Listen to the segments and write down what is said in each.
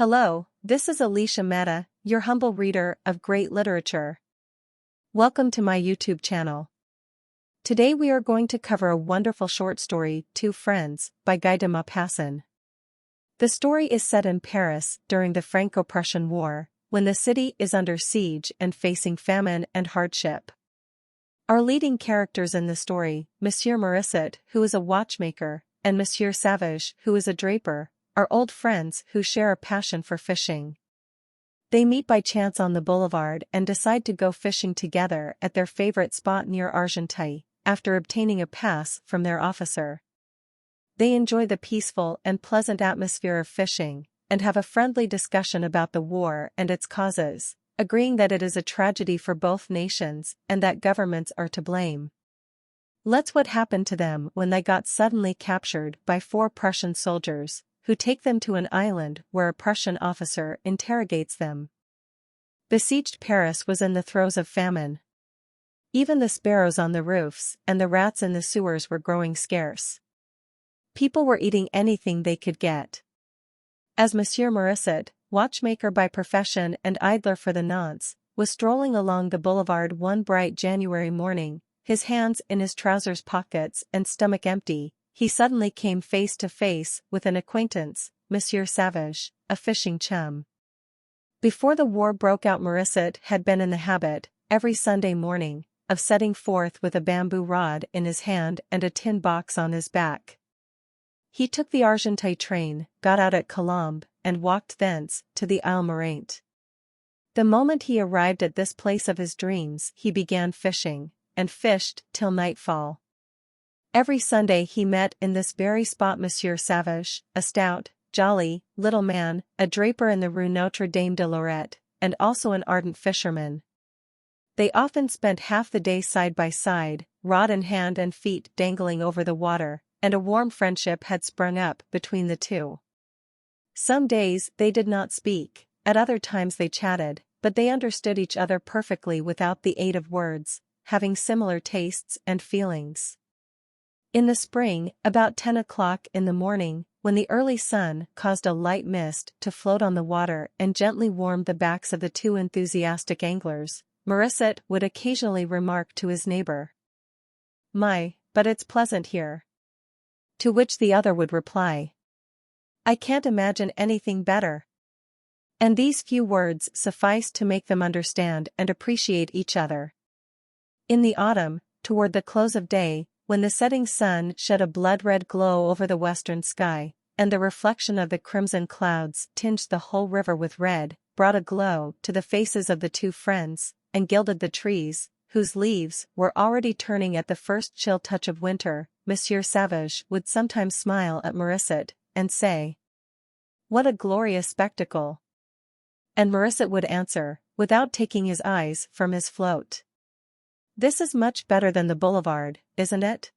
Hello, this is Alicia Meta, your humble reader of great literature. Welcome to my YouTube channel. Today we are going to cover a wonderful short story, Two Friends, by Guy de Maupassant. The story is set in Paris during the Franco-Prussian War, when the city is under siege and facing famine and hardship. Our leading characters in the story, Monsieur Morissot, who is a watchmaker, and Monsieur Sauvage, who is a draper, are old friends who share a passion for fishing. They meet by chance on the boulevard and decide to go fishing together at their favorite spot near Argenteuil, after obtaining a pass from their officer. They enjoy the peaceful and pleasant atmosphere of fishing, and have a friendly discussion about the war and its causes, agreeing that it is a tragedy for both nations and that governments are to blame. Let's what happened to them when they got suddenly captured by 4 Prussian soldiers, who take them to an island where a Prussian officer interrogates them. Besieged Paris was in the throes of famine. Even the sparrows on the roofs and the rats in the sewers were growing scarce. People were eating anything they could get. As Monsieur Morissot, watchmaker by profession and idler for the nonce, was strolling along the boulevard one bright January morning, his hands in his trousers pockets and stomach empty, he suddenly came face to face with an acquaintance, Monsieur Sauvage, a fishing chum. Before the war broke out, Morissot had been in the habit, every Sunday morning, of setting forth with a bamboo rod in his hand and a tin box on his back. He took the Argenteuil train, got out at Colombes, and walked thence to the Ile Marante. The moment he arrived at this place of his dreams, he began fishing, and fished till nightfall. Every Sunday he met in this very spot Monsieur Sauvage, a stout, jolly, little man, a draper in the Rue Notre Dame de Lorette, and also an ardent fisherman. They often spent half the day side by side, rod in hand and feet dangling over the water, and a warm friendship had sprung up between the two. Some days they did not speak, at other times they chatted, but they understood each other perfectly without the aid of words, having similar tastes and feelings. In the spring, about 10 o'clock in the morning, when the early sun caused a light mist to float on the water and gently warmed the backs of the two enthusiastic anglers, Morissot would occasionally remark to his neighbor, "My, but it's pleasant here." To which the other would reply, "I can't imagine anything better." And these few words sufficed to make them understand and appreciate each other. In the autumn, toward the close of day, when the setting sun shed a blood-red glow over the western sky, and the reflection of the crimson clouds tinged the whole river with red, brought a glow to the faces of the two friends, and gilded the trees, whose leaves were already turning at the first chill touch of winter, Monsieur Sauvage would sometimes smile at Morissot, and say, "What a glorious spectacle!" And Morissot would answer, without taking his eyes from his float, "This is much better than the boulevard, isn't it?"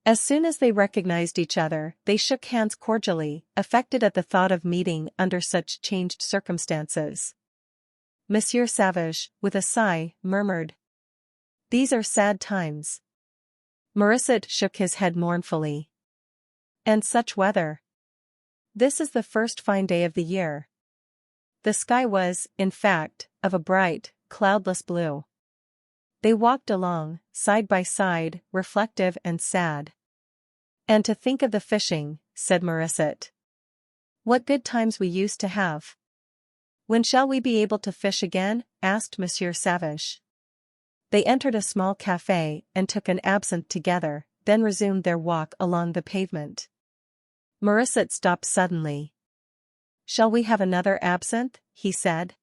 As soon as they recognized each other, they shook hands cordially, affected at the thought of meeting under such changed circumstances. Monsieur Sauvage, with a sigh, murmured, "These are sad times." Morissot shook his head mournfully. "And such weather! This is the first fine day of the year." The sky was, in fact, of a bright, cloudless blue. They walked along, side by side, reflective and sad. "And to think of the fishing," said Morissot. "What good times we used to have." "When shall we be able to fish again?" asked Monsieur Sauvage. They entered a small café and took an absinthe together, then resumed their walk along the pavement. Morissot stopped suddenly. "Shall we have another absinthe?" he said.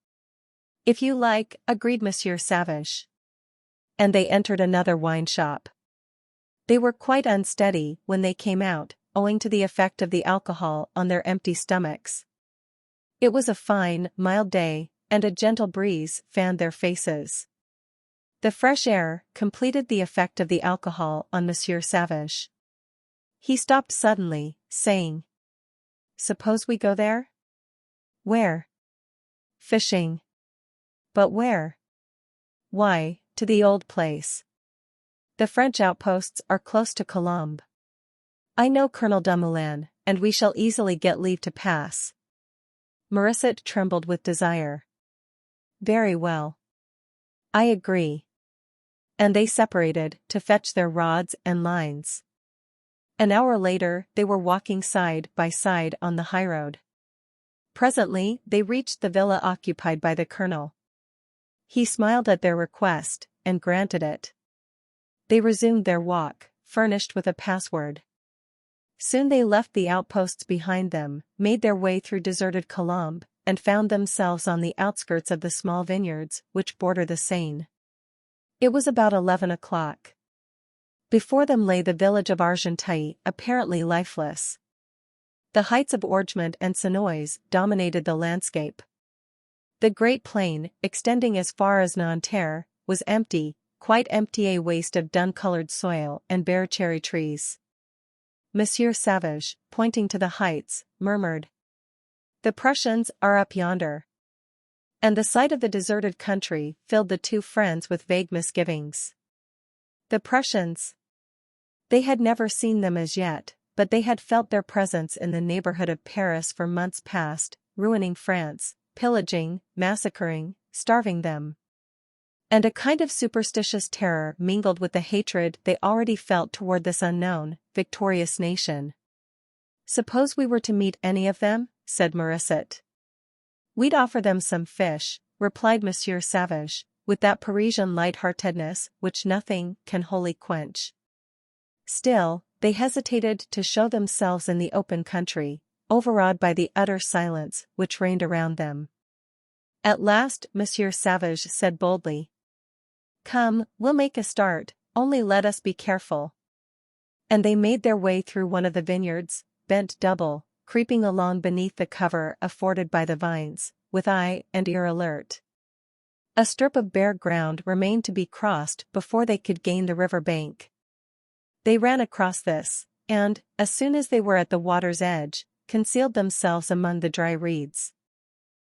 "If you like," agreed Monsieur Sauvage. And they entered another wine shop. They were quite unsteady when they came out, owing to the effect of the alcohol on their empty stomachs. It was a fine, mild day, and a gentle breeze fanned their faces. The fresh air completed the effect of the alcohol on Monsieur Sauvage. He stopped suddenly, saying, "Suppose we go there?" "Where?" "Fishing." "But where?" "Why, to the old place. The French outposts are close to Colombes. I know Colonel Dumoulin, and we shall easily get leave to pass." Morissot trembled with desire. Very well. I agree. And they separated to fetch their rods and lines. An hour later, they were walking side by side on the highroad. Presently, they reached the villa occupied by the colonel. He smiled at their request, and granted it. They resumed their walk, furnished with a password. Soon they left the outposts behind them, made their way through deserted Colombes, and found themselves on the outskirts of the small vineyards which border the Seine. It was about 11 o'clock. Before them lay the village of Argenteuil, apparently lifeless. The heights of Orgemont and Senoise dominated the landscape. The great plain, extending as far as Nanterre, was empty, quite empty, a waste of dun-colored soil and bare cherry trees. Monsieur Sauvage, pointing to the heights, murmured, "The Prussians are up yonder." And the sight of the deserted country filled the two friends with vague misgivings. The Prussians. They had never seen them as yet, but they had felt their presence in the neighborhood of Paris for months past, ruining France, pillaging, massacring, starving them. And a kind of superstitious terror mingled with the hatred they already felt toward this unknown, victorious nation. "Suppose we were to meet any of them?" said Morissot. "We'd offer them some fish," replied Monsieur Sauvage, with that Parisian light-heartedness which nothing can wholly quench. Still, they hesitated to show themselves in the open country, overawed by the utter silence which reigned around them. At last Monsieur Sauvage said boldly, "Come, we'll make a start, only let us be careful." And they made their way through one of the vineyards, bent double, creeping along beneath the cover afforded by the vines, with eye and ear alert. A strip of bare ground remained to be crossed before they could gain the river bank. They ran across this, and, as soon as they were at the water's edge, concealed themselves among the dry reeds.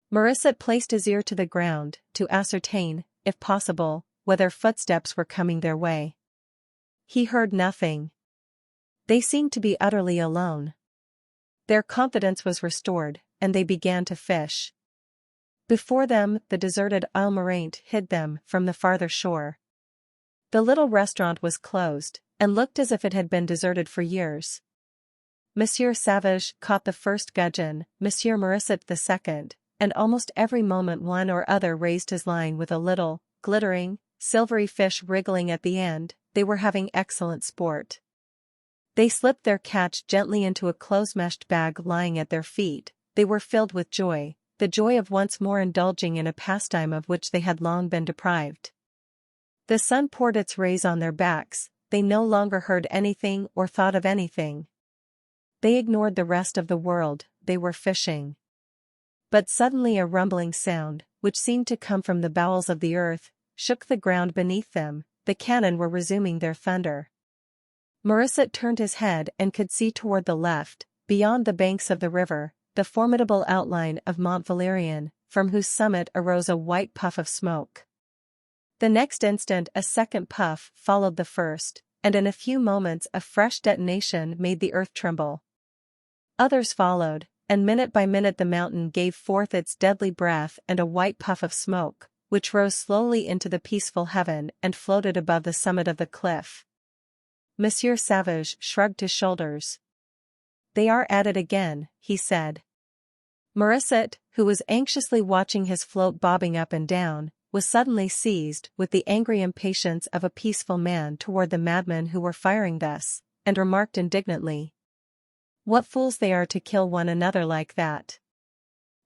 Morissot placed his ear to the ground, to ascertain, if possible, whether footsteps were coming their way. He heard nothing. They seemed to be utterly alone. Their confidence was restored, and they began to fish. Before them, the deserted Ile Morant hid them from the farther shore. The little restaurant was closed, and looked as if it had been deserted for years. Monsieur Sauvage caught the first gudgeon, Monsieur Morissot the second, and almost every moment one or other raised his line with a little, glittering, silvery fish wriggling at the end. They were having excellent sport. They slipped their catch gently into a close-meshed bag lying at their feet. They were filled with joy, the joy of once more indulging in a pastime of which they had long been deprived. The sun poured its rays on their backs. They no longer heard anything or thought of anything. They ignored the rest of the world. They were fishing. But suddenly a rumbling sound, which seemed to come from the bowels of the earth, shook the ground beneath them. The cannon were resuming their thunder. Morissot turned his head and could see toward the left, beyond the banks of the river, the formidable outline of Mont Valérien, from whose summit arose a white puff of smoke. The next instant a second puff followed the first, and in a few moments a fresh detonation made the earth tremble. Others followed, and minute by minute the mountain gave forth its deadly breath and a white puff of smoke, which rose slowly into the peaceful heaven and floated above the summit of the cliff. Monsieur Sauvage shrugged his shoulders. "They are at it again," he said. Morissot, who was anxiously watching his float bobbing up and down, was suddenly seized with the angry impatience of a peaceful man toward the madmen who were firing thus, and remarked indignantly, "What fools they are to kill one another like that."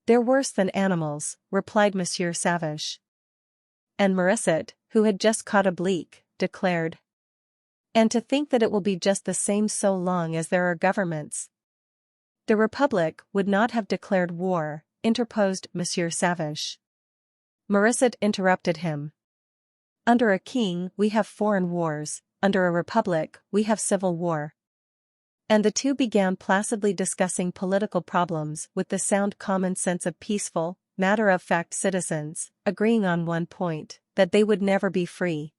"They're worse than animals," replied Monsieur Sauvage. And Morissot, who had just caught a bleak, declared, "And to think that it will be just the same so long as there are governments." "The Republic would not have declared war," interposed Monsieur Sauvage. Morissot interrupted him. "Under a king we have foreign wars, under a republic we have civil war." And the two began placidly discussing political problems with the sound common sense of peaceful, matter-of-fact citizens, agreeing on one point, that they would never be free.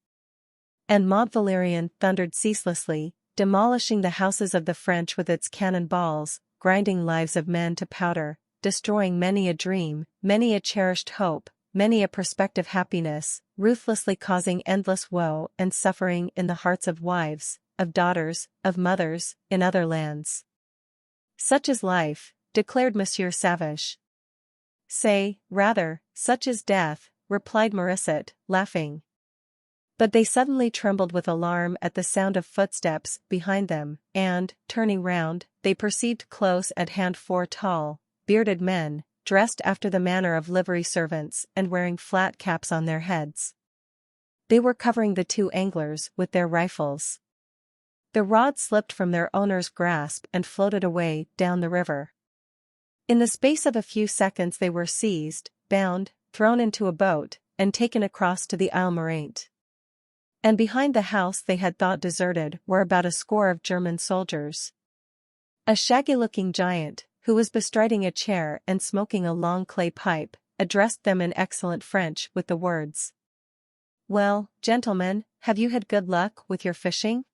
And Mont Valérien thundered ceaselessly, demolishing the houses of the French with its cannon balls, grinding lives of men to powder, destroying many a dream, many a cherished hope, many a prospective happiness, ruthlessly causing endless woe and suffering in the hearts of wives, of daughters, of mothers, in other lands. Such is life, declared Monsieur Sauvage. Say, rather, such is death, replied Morissot, laughing. But they suddenly trembled with alarm at the sound of footsteps behind them, and, turning round, they perceived close at hand 4 tall, bearded men, dressed after the manner of livery servants and wearing flat caps on their heads. They were covering the 2 anglers with their rifles. The rod slipped from their owner's grasp and floated away down the river. In the space of a few seconds they were seized, bound, thrown into a boat, and taken across to the Ile Marante. And behind the house they had thought deserted were about a score of German soldiers. A shaggy-looking giant, who was bestriding a chair and smoking a long clay pipe, addressed them in excellent French with the words, "Well, gentlemen, have you had good luck with your fishing?"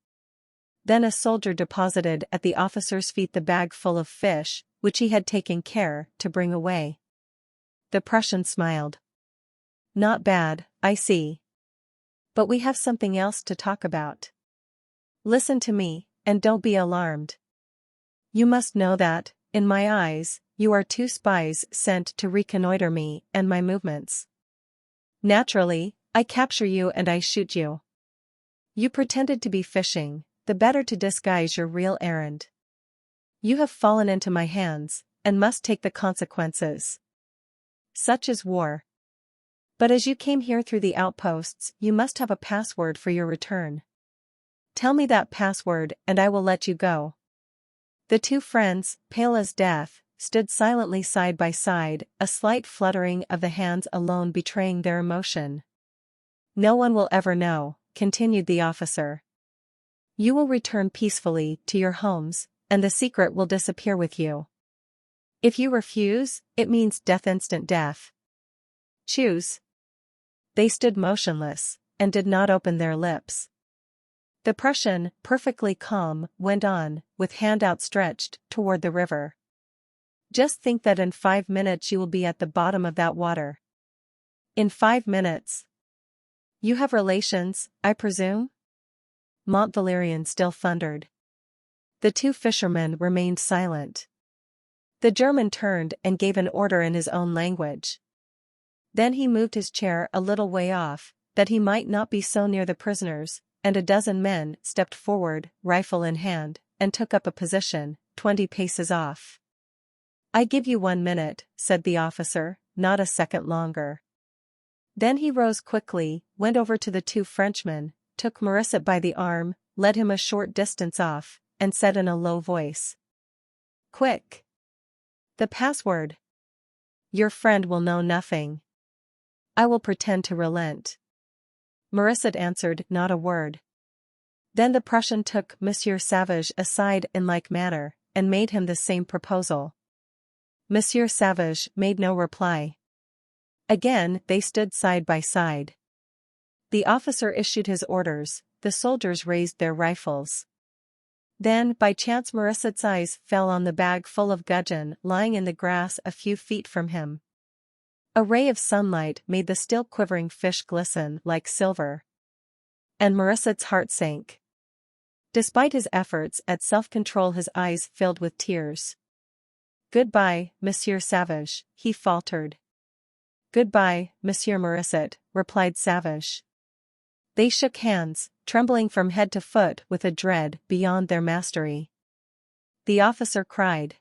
Then a soldier deposited at the officer's feet the bag full of fish, which he had taken care to bring away. The Prussian smiled. "Not bad, I see. But we have something else to talk about. Listen to me, and don't be alarmed. You must know that, in my eyes, you are 2 spies sent to reconnoiter me and my movements. Naturally, I capture you and I shoot you. You pretended to be fishing, the better to disguise your real errand. You have fallen into my hands, and must take the consequences. Such is war. But as you came here through the outposts, you must have a password for your return. Tell me that password and I will let you go." The 2 friends, pale as death, stood silently side by side, a slight fluttering of the hands alone betraying their emotion. "No one will ever know," continued the officer. "You will return peacefully to your homes, and the secret will disappear with you. If you refuse, it means death, instant death. Choose." They stood motionless, and did not open their lips. The Prussian, perfectly calm, went on, with hand outstretched, toward the river. "Just think that in 5 minutes you will be at the bottom of that water. In 5 minutes. You have relations, I presume?" Mont Valérien still thundered. The 2 fishermen remained silent. The German turned and gave an order in his own language. Then he moved his chair a little way off, that he might not be so near the prisoners, and a dozen men stepped forward, rifle in hand, and took up a position, 20 paces off. "I give you 1 minute," said the officer, "not a second longer." Then he rose quickly, went over to the 2 Frenchmen, took Morissot by the arm, led him a short distance off, and said in a low voice, "Quick! The password! Your friend will know nothing. I will pretend to relent." Morissot answered not a word. Then the Prussian took Monsieur Sauvage aside in like manner, and made him the same proposal. Monsieur Sauvage made no reply. Again they stood side by side. The officer issued his orders, the soldiers raised their rifles. Then by chance Morissot's eyes fell on the bag full of gudgeon lying in the grass a few feet from him. A ray of sunlight made the still quivering fish glisten like silver. And Morissot's heart sank. Despite his efforts at self-control, his eyes filled with tears. "Goodbye, Monsieur Sauvage," he faltered. "Goodbye, Monsieur Morissot," replied Sauvage. They shook hands, trembling from head to foot with a dread beyond their mastery. The officer cried,